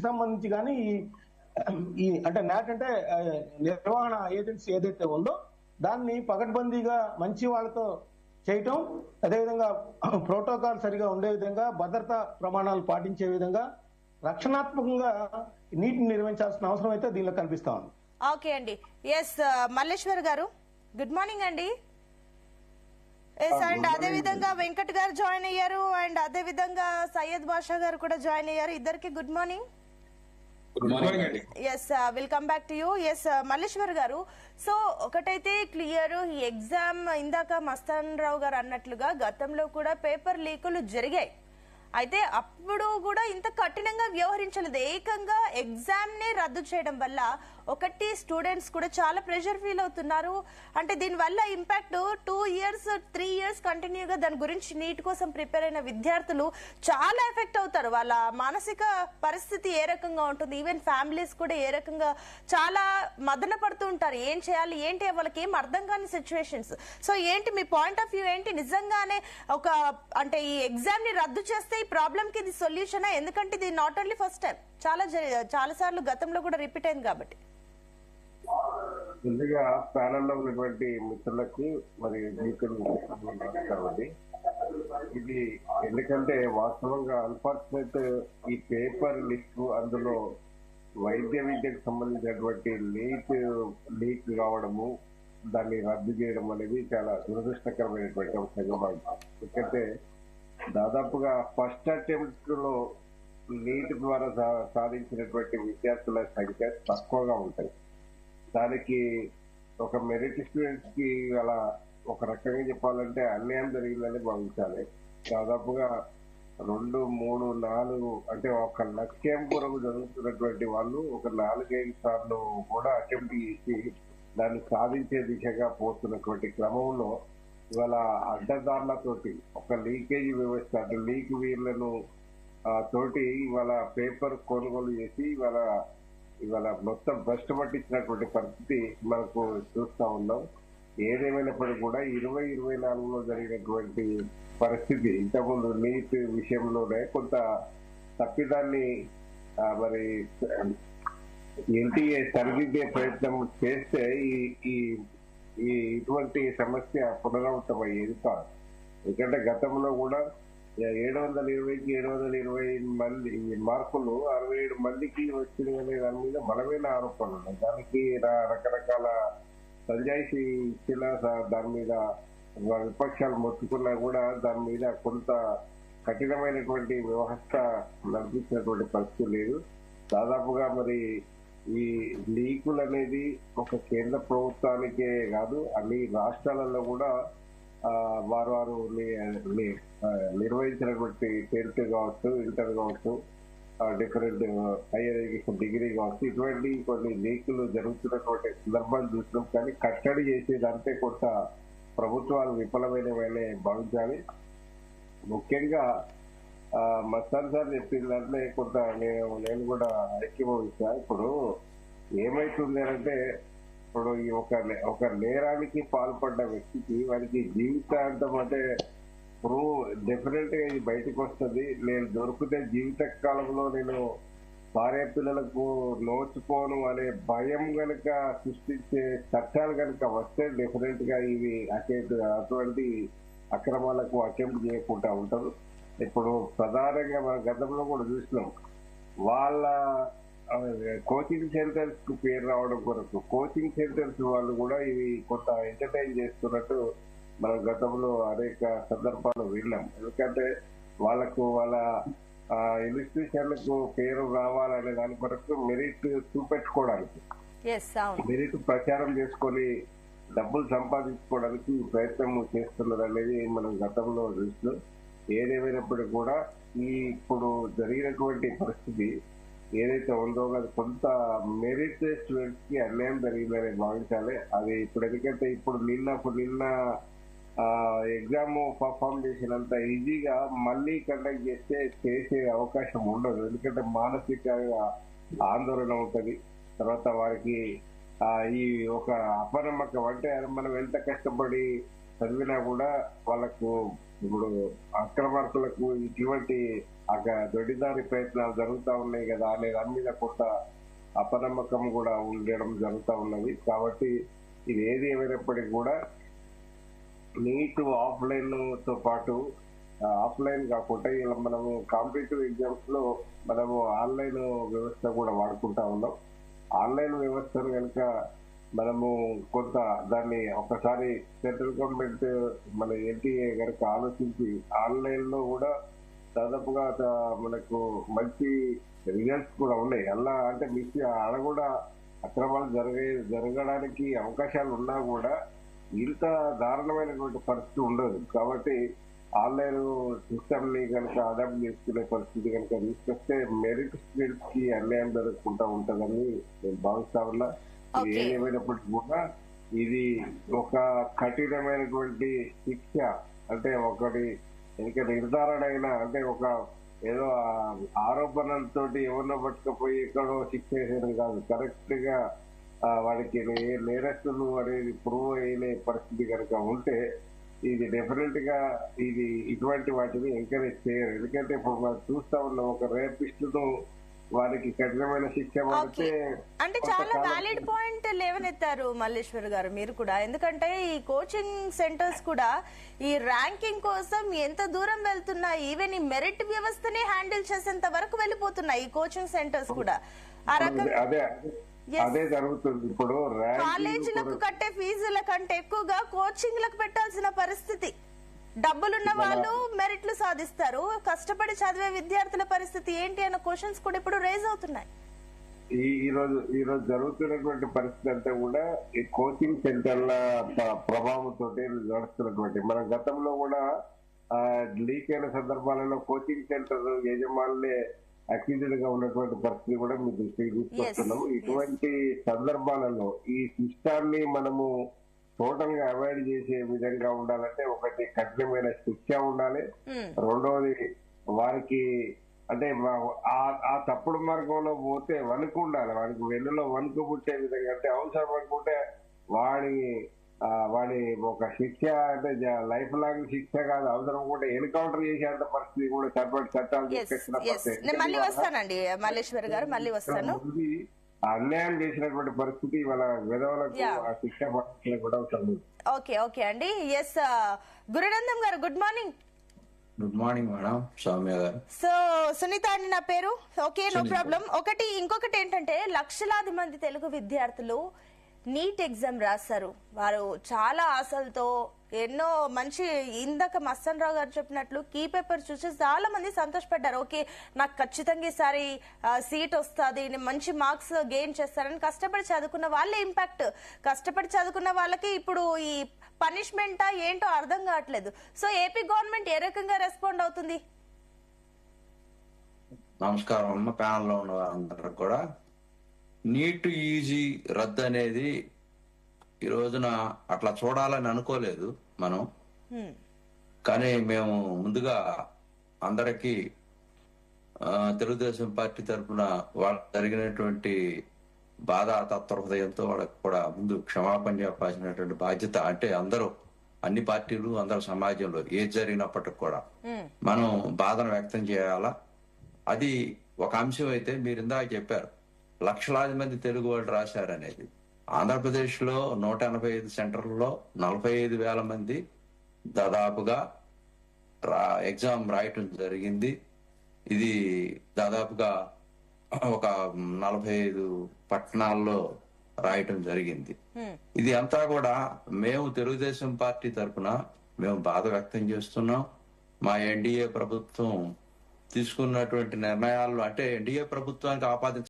సంబంధించి కానీ ఈ అంటే నాట్ అంటే నిర్వహణ ఏజెన్సీ ఏదైతే ఉందో దాన్ని పకడ్బందీగా మంచి వాళ్ళతో చేయటం, అదేవిధంగా ప్రోటోకాల్ సరిగా ఉండే విధంగా, భద్రతా ప్రమాణాలు పాటించే విధంగా రక్షణాత్మకంగా నీటిని నిర్వహించాల్సిన అవసరం అయితే దీనిలో కనిపిస్తా ఉంది. ఓకే అండి. ఎస్ మల్లేశ్వర్ గారు, గుడ్ మార్నింగ్ అండి. అండ్ అదే విధంగా వెంకట్ గారు జాయిన్ అయ్యారు, అండ్ అదే విధంగా సయ్యద్ బాషా గారు కూడా జాయిన్ అయ్యారు. ఇద్దరికి good morning. Yes will come back to you. Yes Malleshwar garu, so ఒకటైతే క్లియర్, ఈ ఎగ్జామ్ ఇందాక మస్తాన్ రావు గారు అన్నట్లుగా గతంలో కూడా పేపర్ లీకులు జరిగాయి. అయితే అప్పుడు కూడా ఇంత కఠినంగా వ్యవహరించలేదు. ఏకంగా ఎగ్జామ్ నే రద్దు చేయడం వల్ల ఒకటి స్టూడెంట్స్ కూడా చాలా ప్రెషర్ ఫీల్ అవుతున్నారు. అంటే దీనివల్ల ఇంపాక్ట్ 2 years 3 years కంటిన్యూగా దాని గురించి నీట్ కోసం ప్రిపేర్ అయిన విద్యార్థులు చాలా ఎఫెక్ట్ అవుతారు. వాళ్ళ మానసిక పరిస్థితి ఏ రకంగా ఉంటుంది, ఈవెన్ ఫ్యామిలీస్ కూడా ఏ రకంగా చాలా మదన పడుతూ ఉంటారు. ఏం చేయాలి ఏంటి, వాళ్ళకి ఏం అర్థం కాని సిచ్యువేషన్స్. సో ఏంటి మీ పాయింట్ ఆఫ్ వ్యూ ఏంటి? నిజంగానే ఒక అంటే ఈ ఎగ్జామ్ ని రద్దు చేస్తే ఈ ప్రాబ్లం కి ఇది సొల్యూషనా? ఎందుకంటే ఇది నాట్ ఓన్లీ ఫస్ట్ టైం, చాలా సార్లు గతంలో కూడా రిపీట్ అయింది కాబట్టి. ముందుగా ప్యానల్లో ఉన్నటువంటి మిత్రులకి మరి ఇది ఎందుకంటే వాస్తవంగా అన్ఫార్చునేట్ ఈ పేపర్ లిస్ట్ అందులో వైద్య విద్యకు సంబంధించినటువంటి లీక్ కావడము, దాన్ని రద్దు చేయడం అనేది చాలా దురదృష్టకరమైనటువంటి అంశంగా భావిస్తాం. ఎందుకంటే దాదాపుగా ఫస్ట్ అటెంప్ట్ లో నీట్ ద్వారా సాధించినటువంటి విద్యార్థుల సంఖ్య తక్కువగా ఉంటాయి. దానికి ఒక మెరిట్ స్టూడెంట్స్ కి అలా ఒక రకంగా చెప్పాలంటే అన్యాయం జరిగిందని భావించాలి. దాదాపుగా 2, 3, 4 అంటే ఒక లక్ష్యం కొరకు జరుగుతున్నటువంటి వాళ్ళు ఒక 4-5 సార్లు కూడా అటెంప్ట్ చేసి దాన్ని సాధించే దిశగా పోతున్నటువంటి క్రమంలో ఇవాళ అడ్డదారులతోటి ఒక లీకేజీ వ్యవస్థ అంటే లీక్ వీర్లను తోటి ఇవాళ పేపర్ కొనుగోలు చేసి ఇవాళ మొత్తం భ్రష్టు పట్టించినటువంటి పరిస్థితి మనకు చూస్తా ఉన్నాం. ఏదేమైనప్పటికీ కూడా 2024లో జరిగినటువంటి పరిస్థితి ఇంతకుముందు నీట్ విషయంలోనే కొంత తప్పిదాన్ని మరి ఎన్టీఏ సరిదిద్దే ప్రయత్నం చేస్తే ఇటువంటి సమస్య పునరావృతం అయ్యేది కాదు. ఎందుకంటే గతంలో కూడా 720కి 720 మంది మార్కులు 67 మందికి వచ్చినాయనే దాని మీద బలమైన ఆరోపణలు ఉన్నాయి. దానికి రకరకాల సంజాయిషీ ఇచ్చినా దాని మీద విపక్షాలు మొత్తుకున్నా కూడా దాని మీద కొంత కఠినమైనటువంటి వ్యవస్థ నడిపించినటువంటి పరిస్థితి లేదు. దాదాపుగా మరి ఈ లీకులు అనేది ఒక కేంద్ర ప్రభుత్వానికే కాదు, అన్ని రాష్ట్రాలలో కూడా వారు నిర్వహించినటువంటి 10th కావచ్చు, ఇంటర్ కావచ్చు, డిఫరెంట్ హైయర్ ఎడ్యుకేషన్ డిగ్రీ కావచ్చు, ఇటువంటి కొన్ని లీకులు జరుగుతున్నటువంటి సందర్భాలు చూసినాం. కానీ కట్టడి చేసేదంటే కొంత ప్రభుత్వాలు విఫలమైనవనే భావించాలి. ముఖ్యంగా మస్తాన్ సార్ చెప్పిన దాంట్లో కొంత నేను కూడా ఐక్యభవిస్తా. ఇప్పుడు ఏమైతుంది అంటే ఇప్పుడు ఒక నేరానికి పాల్పడ్డ వ్యక్తికి వారికి జీవితాంతం అంటే ఇప్పుడు డెఫినెట్ గా ఇది బయటకు వస్తుంది. నేను దొరికితే జీవిత కాలంలో నేను భార్య పిల్లలకు నోచుకోను అనే భయం గనుక సృష్టించే చట్టాలు కనుక వస్తే డెఫినెట్ గా ఇవి అటువంటి అక్రమాలకు అటెంప్ట్ చేయకుండా ఉంటారు. ఇప్పుడు ప్రధానంగా మన గతంలో కూడా చూసినాం, వాళ్ళ కోచింగ్ సెంటర్స్ కు పేరు రావడం కొరకు కోచింగ్ సెంటర్స్ వాళ్ళు కూడా ఇవి కొంత ఎంటర్టైన్ చేస్తున్నట్టు మనం గతంలో అనేక సందర్భాలు విన్నాం. ఎందుకంటే వాళ్ళ ఇన్స్టిట్యూషన్లకు పేరు రావాలనే దాని కొరకు మెరిట్ చూపెట్టుకోవడానికి, మెరిట్ ప్రచారం చేసుకొని డబ్బులు సంపాదించుకోవడానికి ప్రయత్నం చేస్తున్నారు అనేది మనం గతంలో చూస్తున్నాం. ఏదేమైనప్పటికీ కూడా ఇప్పుడు జరిగినటువంటి పరిస్థితి ఏదైతే ఉందో అది కొంత మెరిట్ స్టూడెంట్స్ కి అన్యాయం జరిగిందని భావించాలి. అది ఇప్పుడు ఎందుకంటే ఇప్పుడు నిన్న ఎగ్జామ్ పర్ఫామ్ చేసినంత ఈజీగా మళ్ళీ కండక్ట్ చేసే అవకాశం ఉండదు. ఎందుకంటే మానసికంగా ఆందోళన ఉంటుంది. తర్వాత వారికి ఈ ఒక అపనమ్మకం అంటే మనం ఎంత కష్టపడి చదివినా కూడా వాళ్ళకు ఇప్పుడు అక్రమార్కులకు ఇటువంటి దొడిదారి ప్రయత్నాలు జరుగుతూ ఉన్నాయి కదా అనే దాని మీద కొంత అపనమ్మకం కూడా ఉండడం జరుగుతూ ఉన్నది. కాబట్టి ఇది ఏది ఏమైనప్పటికీ కూడా నీట్ ఆఫ్లైన్ తో పాటు ఆఫ్లైన్ కాకుండా ఇలా మనము కాంపిటేటివ్ ఎగ్జామ్స్ లో మనము ఆన్లైన్ వ్యవస్థ కూడా వాడుకుంటా ఉన్నాం. ఆన్లైన్ వ్యవస్థను కనుక మనము కొంత దాన్ని ఒకసారి సెంట్రల్ గవర్నమెంట్ మన ఎన్టీఏ కనుక ఆలోచించి ఆన్లైన్ లో కూడా దాదాపుగా మనకు మంచి రిజల్ట్స్ కూడా ఉన్నాయి. అలా అంటే మీకు ఆడ కూడా అక్రమాలు జరగడానికి అవకాశాలు ఉన్నా కూడా ఇంత దారుణమైనటువంటి పరిస్థితి ఉండదు. కాబట్టి ఆన్లైన్ సిస్టమ్ ని కనుక అడాప్ట్ చేసుకునే పరిస్థితి కనుక తీసుకొస్తే మెరిట్ స్టూడెంట్స్ కి అన్యాయం జరగకుండా ఉంటుందని నేను భావిస్తా ఉన్నా. ఇది ఏదేమైనప్పటికీ కూడా ఇది ఒక కఠినమైనటువంటి శిక్ష, అంటే ఒకటి ఇంకా నిర్ధారణ అయినా అంటే ఒక ఏదో ఆరోపణలతో ఎవరినో పట్టుకపోయి ఎక్కడో శిక్ష వేసేది కాదు. కరెక్ట్ గా వాడికి నేరస్తులు అనేది ప్రూవ్ అయిన పరిస్థితి కనుక ఉంటే ఇది డెఫినెట్ గా ఇది ఇటువంటి వాటిని ఎంకరేజ్ చేయరు. ఎందుకంటే ఇప్పుడు మనం చూస్తా ఉన్నాం ఒక రేపిస్ట్ ను వారికి కఠినమైన శిక్ష పడితే అంటే చాలా వ్యాలిడ్ పాయింట్ లేవనెత్తారు మల్లేశ్వర్ గారు మీరు కూడా. ఎందుకంటే ఈ కోచింగ్ సెంటర్స్ కూడా ఈ ర్యాంకింగ్ కోసం ఎంత దూరం వెళ్తున్నాయి, ఈవెన్ ఈ మెరిట్ వ్యవస్థనే హ్యాండిల్ చేసేంత వరకు వెళ్ళిపోతున్నాయి ఈ కోచింగ్ సెంటర్స్ కూడా. ఆ రకం అదే జరుగుతుంది. ఇప్పుడు కాలేజీలకు కట్టే ఫీజుల కంటే ఎక్కువగా కోచింగ్లకు పెట్టాల్సిన పరిస్థితి. డబ్బులున్న వాళ్ళు మెరిట్లు సాధిస్తారు, కష్టపడి చదివే విద్యార్థుల పరిస్థితి ఏంటి అన్న క్వశ్చన్స్ కూడా ఇప్పుడు రేజ్ అవుతున్నాయి. ఈ రోజు జరుగుతున్నటువంటి పరిస్థితి అంతా కూడా ఈ కోచింగ్ సెంటర్ల ప్రభావంతో నడుస్తున్నటువంటి మన గతంలో కూడా లీక్ అయిన సందర్భాలలో కోచింగ్ సెంటర్ యజమానులే అక్యూజ్డ్ గా ఉన్నటువంటి పరిస్థితి కూడా మీ దృష్టికి తీసుకొస్తున్నాము. ఇటువంటి సందర్భాలలో ఈ సిస్టాన్ని మనము టోటల్ గా అవాయిడ్ చేసే విధంగా ఉండాలంటే ఒకటి కఠినమైన శిక్ష ఉండాలి, రెండవది వారికి అంటే ఆ తప్పుడు మార్గంలో పోతే వణుకు ఉండాలి, వాడికి వెన్నులో వణుకు పుట్టే విధంగా. అంటే అవసరం అనుకుంటే వాడి ఒక శిక్ష అంటే లైఫ్ లాంగ్ శిక్ష కాదు, అవసరం కూడా ఎన్కౌంటర్ చేసేంత పరిస్థితి కూడా చట్టాలు మళ్ళీ వస్తానండి మల్లేశ్వర్ గారు, మళ్ళీ వస్తాను. అన్యాయం చేసినటువంటి పరిస్థితి ఇవాళ విధవలకు ఆ శిక్ష కూడా అవుతుంది. ఓకే అండి. Yes Gurunandam garu, good morning. Good morning madam, Soumya garu. So Sunitha అండి నా పేరు. Okay, no problem. ఇంకొకటి ఏంటంటే లక్షలాది మంది తెలుగు విద్యార్థులు నీట్ ఎగ్జామ్ రాశారు. వారు చాలా ఆశలతో ఎన్నో మంచి, ఇందాక మస్తన్ రావు గారు చెప్పినట్లు కీ పేపర్ చూసి చాలా మంది సంతోషపడ్డారు. ఓకే, నాకు ఖచ్చితంగా ఈసారి సీట్ వస్తుంది, మంచి మార్క్స్ గెయిన్ చేస్తారని కష్టపడి చదువుకున్న వాళ్ళే ఇంపాక్ట్. కష్టపడి చదువుకున్న వాళ్ళకి ఇప్పుడు ఈ పనిష్మెంటా ఏంటో అర్థం కావట్లేదు. సో ఏపీ గవర్నమెంట్ ఏ రకంగా రెస్పాండ్ అవుతుంది? నమస్కారం అమ్మ, ప్యానల్ లో ఉన్న వారందరూ కూడా. నీట్ ఈజీ రద్దు అనేది ఈ రోజున అట్లా చూడాలని అనుకోలేదు మనం, కానీ మేము ముందుగా అందరికీ తెలుగుదేశం పార్టీ తరఫున వాళ్ళకి జరిగినటువంటి బాధ తత్వ హృదయంతో వాళ్ళకి కూడా ముందు క్షమాపణ చెప్పాల్సినటువంటి బాధ్యత. అంటే అందరూ, అన్ని పార్టీలు, అందరూ సమాజంలో ఏది జరిగినప్పటికి కూడా మనం బాధను వ్యక్తం చేయాలా. అది ఒక అంశం అయితే మీరు ఇందాక చెప్పారు లక్షలాది మంది తెలుగు వాళ్ళు రాశారనేది. ఆంధ్రప్రదేశ్ లో 185 సెంటర్లలో 45,000 మంది దాదాపుగా ఎగ్జామ్ రాయటం జరిగింది. ఇది దాదాపుగా ఒక 45 పట్టణాల్లో రాయటం జరిగింది. ఇది అంతా కూడా మేము తెలుగుదేశం పార్టీ తరఫున మేము బాధ వ్యక్తం చేస్తున్నాం. మా ఎన్డీఏ ప్రభుత్వం తీసుకున్నటువంటి నిర్ణయాలు, అంటే ఎన్డీఏ ప్రభుత్వానికి ఆపాదించ